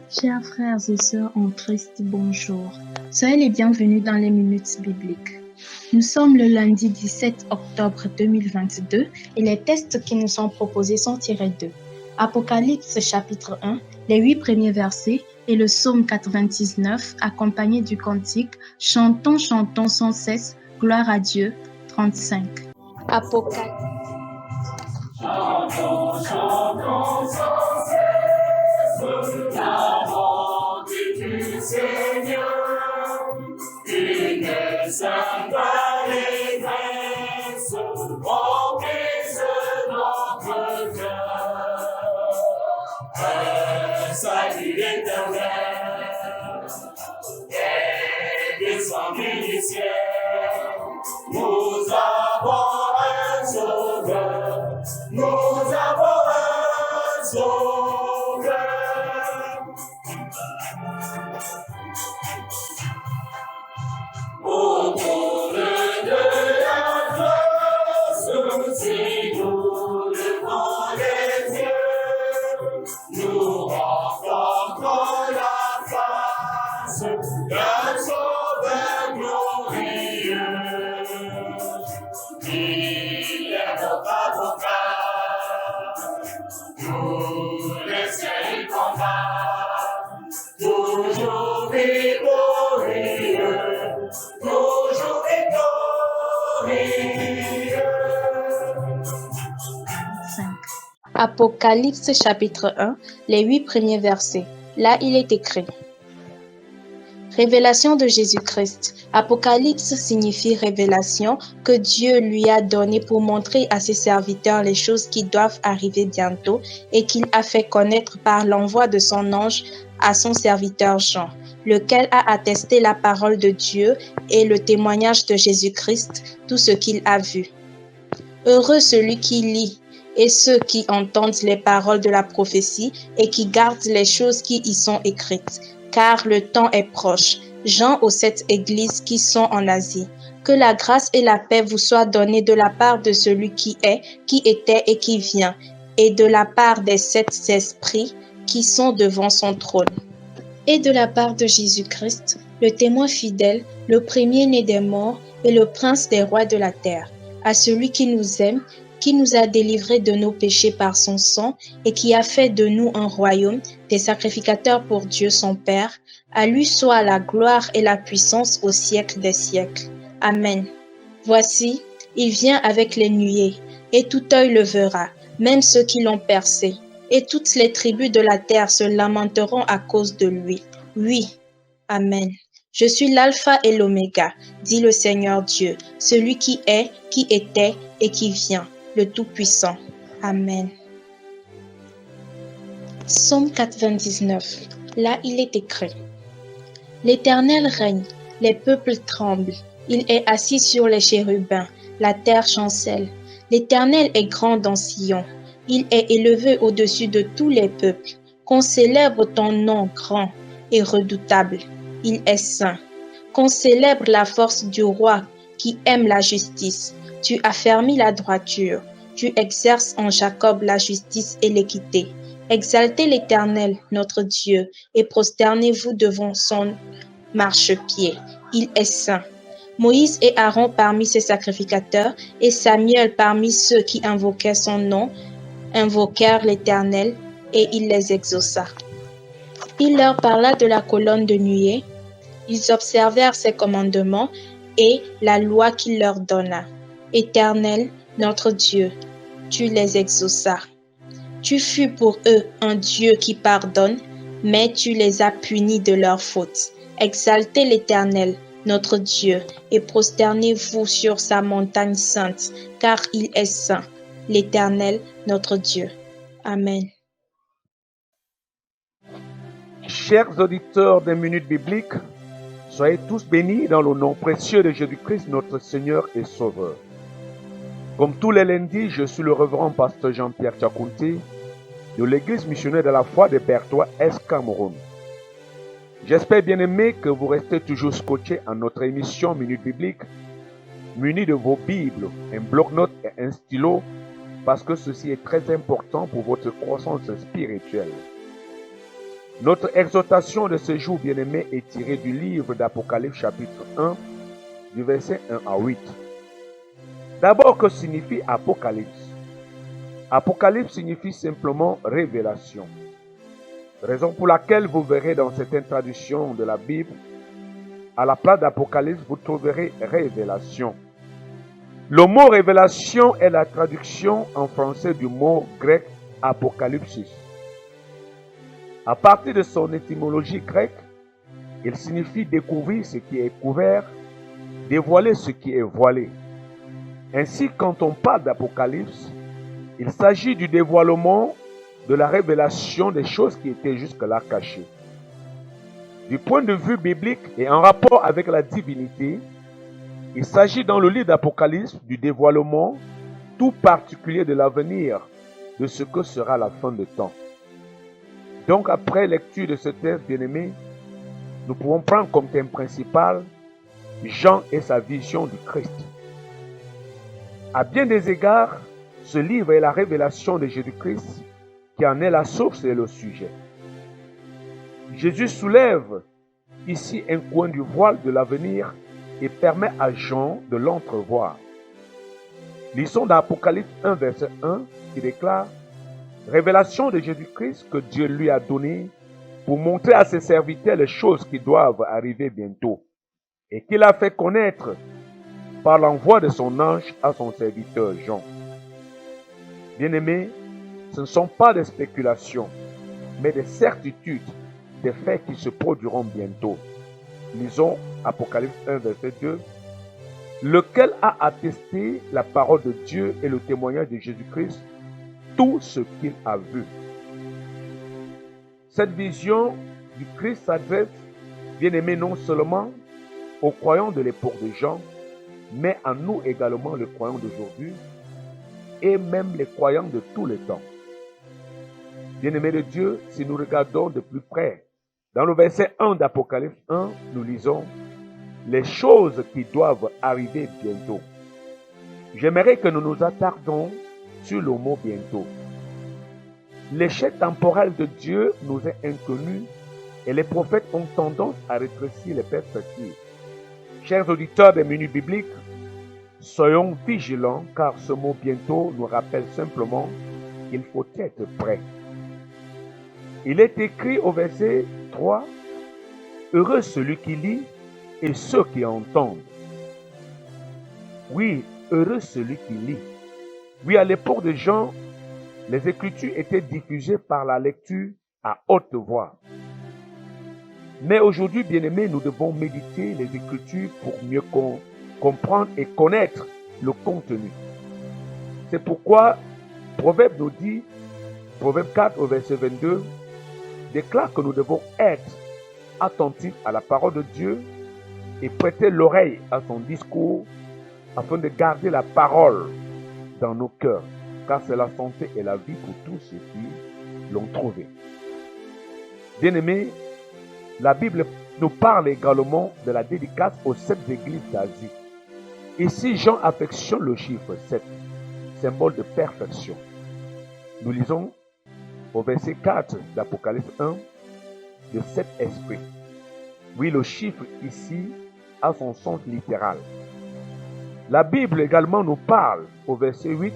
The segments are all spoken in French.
Chers frères et sœurs en Christ, bonjour. Soyez les bienvenus dans les minutes bibliques. Nous sommes le lundi 17 octobre 2022 et les textes qui nous sont proposés sont tirés de Apocalypse chapitre 1, les 8 premiers versets et le psaume 99 accompagné du cantique Chantons, chantons sans cesse, gloire à Dieu, 35. Apocalypse. Chantons, chantons sans cesse la bonté du Seigneur, une sainte allégresse remplisse notre cœur. Un salut éternel est descendu du ciel. Nous avons un sauveur, nous avons un sauveur. Au trône de la grâce, si nous levons les yeux, nous rencontrons la face d'un sauveur glorieux. Il est notre avocat, tous les cieux combattent, toujours victorieux, toujours victorieux. Apocalypse chapitre 1, les 8 premiers versets. Là, il est écrit. Révélation de Jésus-Christ. Apocalypse signifie révélation que Dieu lui a donnée pour montrer à ses serviteurs les choses qui doivent arriver bientôt et qu'il a fait connaître par l'envoi de son ange à son serviteur Jean, lequel a attesté la parole de Dieu et le témoignage de Jésus-Christ, tout ce qu'il a vu. Heureux celui qui lit et ceux qui entendent les paroles de la prophétie et qui gardent les choses qui y sont écrites, car le temps est proche. Jean aux 7 églises qui sont en Asie. Que la grâce et la paix vous soient données de la part de celui qui est, qui était et qui vient, et de la part des 7 esprits qui sont devant son trône. Et de la part de Jésus-Christ, le témoin fidèle, le premier-né des morts et le prince des rois de la terre, à celui qui nous aime, qui nous a délivrés de nos péchés par son sang et qui a fait de nous un royaume, des sacrificateurs pour Dieu son Père, à lui soit la gloire et la puissance au siècle des siècles. Amen. Voici, il vient avec les nuées, et tout œil le verra, même ceux qui l'ont percé, et toutes les tribus de la terre se lamenteront à cause de lui. Oui. Amen. Je suis l'alpha et l'oméga, dit le Seigneur Dieu, celui qui est, qui était et qui vient, le Tout-Puissant. Amen. Psaume 99. Là, il est écrit. L'Éternel règne, les peuples tremblent. Il est assis sur les chérubins, la terre chancelle. L'Éternel est grand dans Sion. Il est élevé au-dessus de tous les peuples. Qu'on célèbre ton nom grand et redoutable. Il est saint. Qu'on célèbre la force du roi qui aime la justice. Tu affermis la droiture. Tu exerces en Jacob la justice et l'équité. Exaltez l'Éternel, notre Dieu, et prosternez-vous devant son marchepied. Il est saint. Moïse et Aaron parmi ses sacrificateurs, et Samuel parmi ceux qui invoquaient son nom, invoquèrent l'Éternel, et il les exauça. Il leur parla de la colonne de nuée. Ils observèrent ses commandements et la loi qu'il leur donna. Éternel, notre Dieu, tu les exauças. Tu fus pour eux un Dieu qui pardonne, mais tu les as punis de leurs fautes. Exaltez l'Éternel, notre Dieu, et prosternez-vous sur sa montagne sainte, car il est saint, l'Éternel, notre Dieu. Amen. Chers auditeurs des minutes bibliques, soyez tous bénis dans le nom précieux de Jésus-Christ, notre Seigneur et Sauveur. Comme tous les lundis, je suis le révérend pasteur Jean-Pierre Tchakounté de l'église missionnaire de la foi de Bertois Est Cameroun. J'espère bien aimé que vous restez toujours scotchés à notre émission Minute Biblique, munis de vos Bibles, un bloc-notes et un stylo, parce que ceci est très important pour votre croissance spirituelle. Notre exhortation de ce jour, bien-aimé, est tirée du livre d'Apocalypse chapitre 1, du verset 1 à 8. D'abord, que signifie Apocalypse? Apocalypse signifie simplement révélation. Raison pour laquelle vous verrez dans certaines traductions de la Bible, à la place d'Apocalypse, vous trouverez révélation. Le mot révélation est la traduction en français du mot grec apocalypsis. À partir de son étymologie grecque, il signifie découvrir ce qui est couvert, dévoiler ce qui est voilé. Ainsi, quand on parle d'Apocalypse, il s'agit du dévoilement, de la révélation des choses qui étaient jusque-là cachées. Du point de vue biblique et en rapport avec la divinité, il s'agit dans le livre d'Apocalypse du dévoilement tout particulier de l'avenir, de ce que sera la fin de temps. Donc, après lecture de ce texte, bien-aimé, nous pouvons prendre comme thème principal Jean et sa vision du Christ. À bien des égards, ce livre est la révélation de Jésus-Christ qui en est la source et le sujet. Jésus soulève ici un coin du voile de l'avenir et permet à Jean de l'entrevoir. Lisons dans Apocalypse 1, verset 1, qui déclare « Révélation de Jésus-Christ que Dieu lui a donnée pour montrer à ses serviteurs les choses qui doivent arriver bientôt et qu'il a fait connaître par l'envoi de son ange à son serviteur Jean. » Bien-aimés, ce ne sont pas des spéculations, mais des certitudes, des faits qui se produiront bientôt. Lisons Apocalypse 1, verset 2, lequel a attesté la parole de Dieu et le témoignage de Jésus-Christ, tout ce qu'il a vu. Cette vision du Christ s'adresse, bien-aimés, non seulement aux croyants de l'époque de Jean, mais à nous également, les croyants d'aujourd'hui, et même les croyants de tous les temps. Bien-aimés de Dieu, si nous regardons de plus près, dans le verset 1 d'Apocalypse 1, nous lisons « Les choses qui doivent arriver bientôt ». J'aimerais que nous nous attardions sur le mot « bientôt ». L'échec temporel de Dieu nous est inconnu et les prophètes ont tendance à rétrécir les perspectives. Chers auditeurs des minutes bibliques, soyons vigilants car ce mot « bientôt » nous rappelle simplement qu'il faut être prêt. Il est écrit au verset 3, « Heureux celui qui lit et ceux qui entendent. » Oui, heureux celui qui lit. Oui, à l'époque de Jean, les Écritures étaient diffusées par la lecture à haute voix. Mais aujourd'hui, bien-aimés, nous devons méditer les Écritures pour mieux comprendre et connaître le contenu. C'est pourquoi Proverbe nous dit, Proverbe 4 au verset 22, déclare que nous devons être attentifs à la parole de Dieu et prêter l'oreille à son discours afin de garder la parole dans nos cœurs, car c'est la santé et la vie pour tous ceux qui l'ont trouvé. Bien-aimés, la Bible nous parle également de la dédicace aux 7 églises d'Asie. Ici, Jean affectionne le chiffre 7, symbole de perfection. Nous lisons au verset 4 d'Apocalypse 1, de 7 esprits. Oui, le chiffre ici a son sens littéral. La Bible également nous parle au verset 8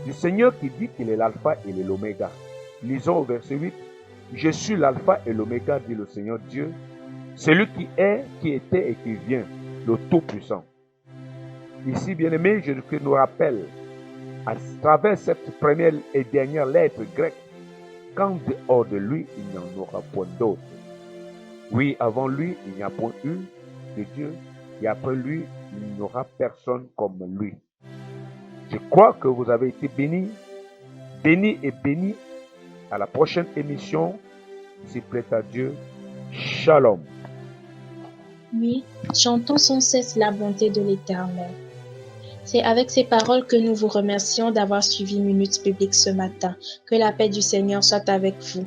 du Seigneur qui dit qu'il est l'alpha et l'oméga. Lisons au verset 8. Je suis l'alpha et l'oméga, dit le Seigneur Dieu, celui qui est, qui était et qui vient, le Tout-Puissant. Ici, bien-aimés, Jésus-Christ nous rappelle, à travers cette première et dernière lettre grecque, qu'en dehors de lui, il n'y en aura point d'autre. Oui, avant lui, il n'y a point eu de Dieu, et après lui, il n'y aura personne comme lui. Je crois que vous avez été bénis et bénis. À la prochaine émission, s'il plaît à Dieu. Shalom. Oui, chantons sans cesse la bonté de l'Éternel. C'est avec ces paroles que nous vous remercions d'avoir suivi Minutes Bibliques ce matin. Que la paix du Seigneur soit avec vous.